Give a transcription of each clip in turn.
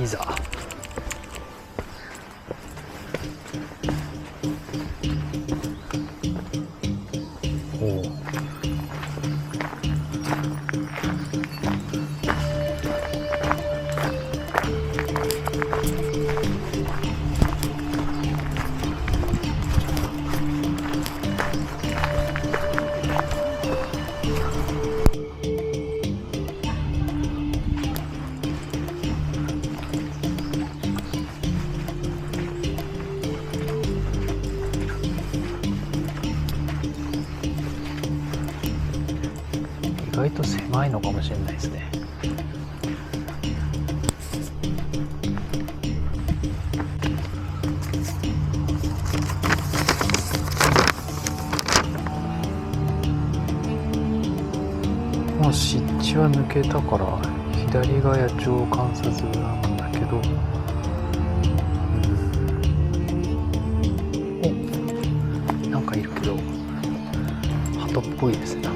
いざおお、意外と狭いのかもしれないですね。もう湿地は抜けたから左が野鳥観察なんだけど、お、なんかいるけど鳩っぽいですね。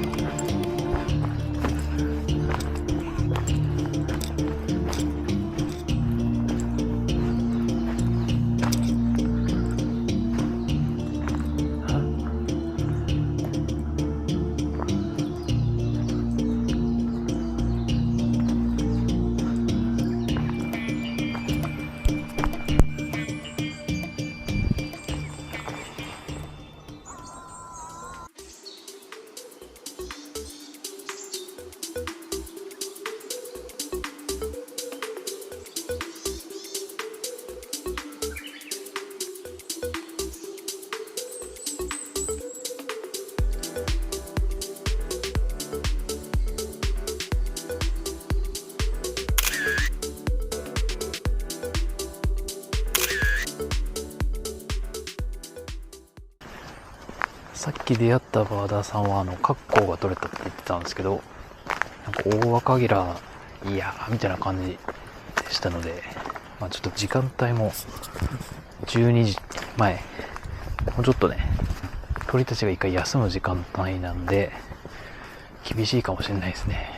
さっき出会ったバーダーさんはカッコウが取れたって言ってたんですけど、なんかオオワカゲラいやーみたいな感じでしたので、まあ、ちょっと時間帯も12時前、もうちょっとね鳥たちが一回休む時間帯なんで厳しいかもしれないですね。